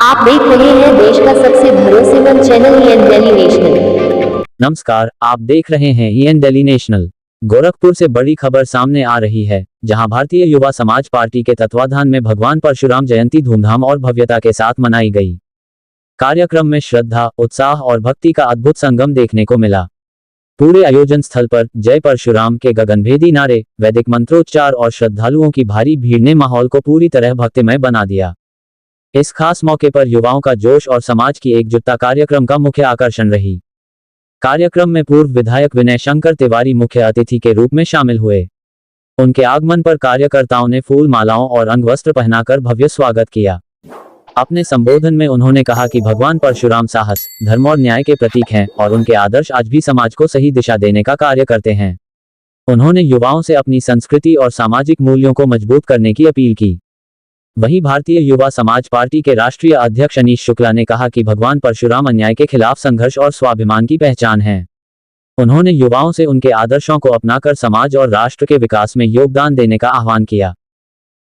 आप देख रहे हैं देश का सबसे भरोसेमंद चैनल ईएन दिल्ली नेशनल। नमस्कार, आप देख रहे हैं ईएन दिल्ली नेशनल। गोरखपुर से बड़ी खबर सामने आ रही है, जहां भारतीय युवा समाज पार्टी के तत्वाधान में भगवान परशुराम जयंती धूमधाम और भव्यता के साथ मनाई गई। कार्यक्रम में श्रद्धा, उत्साह और भक्ति का अद्भुत संगम देखने को मिला। पूरे आयोजन स्थल पर जय परशुराम के गगनभेदी नारे, वैदिक मंत्रोच्चार और श्रद्धालुओं की भारी भीड़ ने माहौल को पूरी तरह भक्तिमय बना दिया। इस खास मौके पर युवाओं का जोश और समाज की एकजुटता कार्यक्रम का मुख्य आकर्षण रही। कार्यक्रम में पूर्व विधायक विनय शंकर तिवारी मुख्य अतिथि के रूप में शामिल हुए। उनके आगमन पर कार्यकर्ताओं ने फूल मालाओं और अंग वस्त्र पहनाकर भव्य स्वागत किया। अपने संबोधन में उन्होंने कहा कि भगवान परशुराम साहस, धर्म और न्याय के प्रतीक हैं और उनके आदर्श आज भी समाज को सही दिशा देने का कार्य करते हैं। उन्होंने युवाओं से अपनी संस्कृति और सामाजिक मूल्यों को मजबूत करने की अपील की। वहीं भारतीय युवा समाज पार्टी के राष्ट्रीय अध्यक्ष अनीश शुक्ला ने कहा कि भगवान परशुराम अन्याय के खिलाफ संघर्ष और स्वाभिमान की पहचान हैं। उन्होंने युवाओं से उनके आदर्शों को अपनाकर समाज और राष्ट्र के विकास में योगदान देने का आह्वान किया।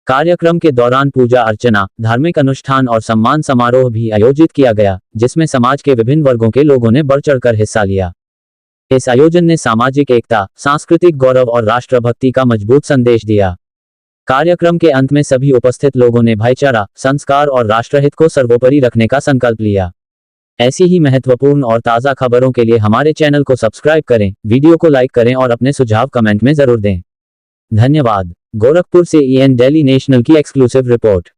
कार्यक्रम के दौरान पूजा अर्चना, धार्मिक अनुष्ठान और सम्मान समारोह भी आयोजित किया गया, जिसमें समाज के विभिन्न वर्गों के लोगों ने बढ़ चढ़कर हिस्सा लिया। इस आयोजन ने सामाजिक एकता, सांस्कृतिक गौरव और राष्ट्रभक्ति का मजबूत संदेश दिया। कार्यक्रम के अंत में सभी उपस्थित लोगों ने भाईचारा, संस्कार और राष्ट्रहित को सर्वोपरि रखने का संकल्प लिया। ऐसी ही महत्वपूर्ण और ताज़ा खबरों के लिए हमारे चैनल को सब्सक्राइब करें, वीडियो को लाइक करें और अपने सुझाव कमेंट में जरूर दें। धन्यवाद। गोरखपुर से ईएन दिल्ली नेशनल की एक्सक्लूसिव रिपोर्ट।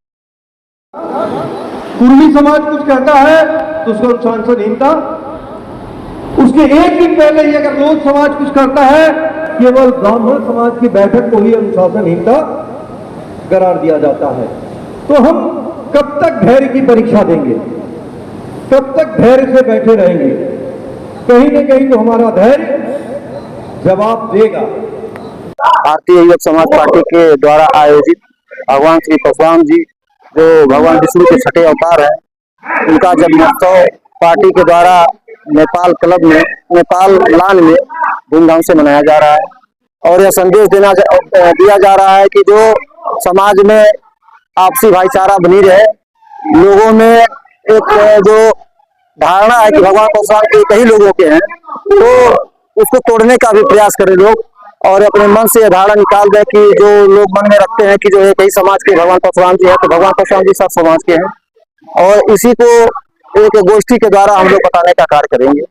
कुर्मी समाज कुछ कहता है तो उसको अनुशासनहीनता, उसके एक दिन पहले ही अगर लोध समाज कुछ करता है, केवल ब्राह्मण समाज की बैठक को ही अनुशासनहीनता करार दिया जाता है। तो हम कब तक धैर्य की परीक्षा देंगे, कब तक धैर्य से बैठे रहेंगे? कहीं न कहीं तो हमारा धैर्य जवाब देगा। भारतीय युवक समाज पार्टी के द्वारा आयोजित भगवान श्री परशुराम जी, जो भगवान विष्णु के छठे अवतार है, उनका जन्मोत्सव पार्टी के द्वारा नेपाल क्लब में, नेपाल लान में धूमधाम से मनाया जा रहा है। और यह संदेश दिया जा रहा है कि जो समाज में आपसी भाईचारा बनी रहे, लोगों में एक जो धारणा है कि भगवान परशुराम के कई लोगों के हैं, तो उसको तोड़ने का भी प्रयास करें लोग, और अपने मन से यह धारणा निकाल दें कि जो लोग मन में रखते हैं कि जो है कई समाज के भगवान परशुराम जी है, तो भगवान परशुराम जी सब समाज के हैं। और इसी को एक गोष्ठी के द्वारा हम लोग बताने का कार्य करेंगे।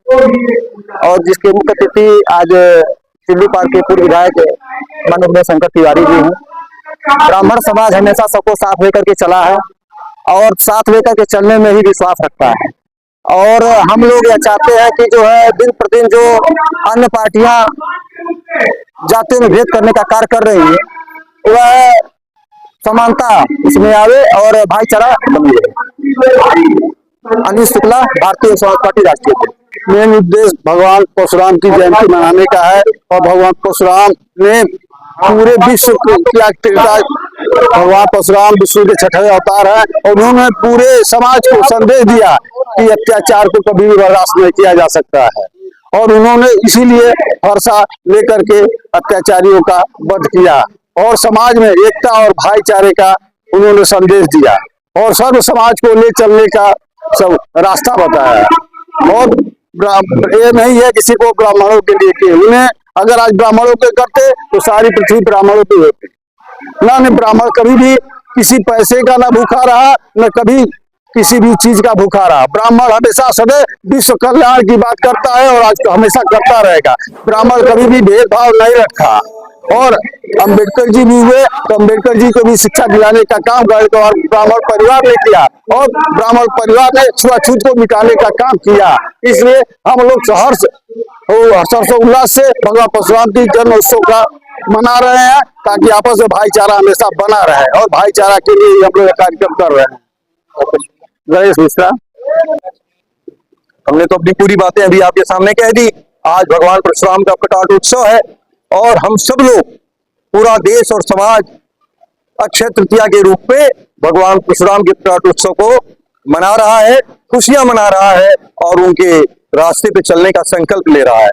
और जिसके मुख्य अतिथि आज सिल्ली पार्क के पूर्व विधायक माननीय विनय शंकर तिवारी जी हैं। ब्राह्मण समाज हमेशा सबको साथ लेकर के चला है और साथ लेकर के चलने में ही विश्वास रखता है। और हम लोग यह चाहते हैं कि जो है दिन प्रतिदिन जो अन्य पार्टियां जातियों में भेद करने का कार्य कर रही है, वह समानता इसमें आवे और भाईचारा बनी रहे। अनीश शुक्ला, भारतीय समाज पार्टी राष्ट्रीय। मेन उद्देश्य भगवान परशुराम की जयंती मनाने का है और भगवान परशुराम ने पूरे विश्व की भगवान परशुराम विष्णु के छठे अवतार है और उन्होंने पूरे समाज को संदेश दिया कि अत्याचार को कभी भी बर्दाश्त नहीं किया जा सकता है। और उन्होंने इसीलिए हर्षा लेकर के अत्याचारियों का वध किया और समाज में एकता और भाईचारे का उन्होंने संदेश दिया और सर्व समाज को ले चलने का सब रास्ता बताया। और ये नहीं है किसी को ब्राह्मणों के लिए कि उन्हें अगर आज ब्राह्मणों के करते तो सारी पृथ्वी ब्राह्मणों की होती। ना ब्राह्मण कभी भी किसी पैसे का ना भूखा रहा, न कभी किसी भी चीज का भूखा रहा। ब्राह्मण हमेशा सदैव विश्व कल्याण की बात करता है और आज हमेशा करता रहेगा। ब्राह्मण कभी भी भेदभाव नहीं रखा। और अम्बेडकर जी भी हुए तो अम्बेडकर जी को भी शिक्षा दिलाने का काम ब्राह्मण परिवार ने किया और ब्राह्मण परिवार ने छुआछूत को मिटाने का काम किया। इसलिए हम लोग हर्षोल्लास से भगवान परशुराम की जन्म उत्सव का मना रहे हैं ताकि आपस में भाईचारा हमेशा बना रहे और भाईचारा के लिए हम लोग कार्यक्रम कर रहे हैं। गणेश मिश्रा। हमने तो अपनी पूरी बातें अभी आपके सामने कह दी। आज भगवान परशुराम का प्रकाश उत्सव है और हम सब लोग, पूरा देश और समाज अक्षय तृतीया के रूप में भगवान परशुराम के प्रकाश उत्सव को मना रहा है, खुशियां मना रहा है और उनके रास्ते पे चलने का संकल्प ले रहा है।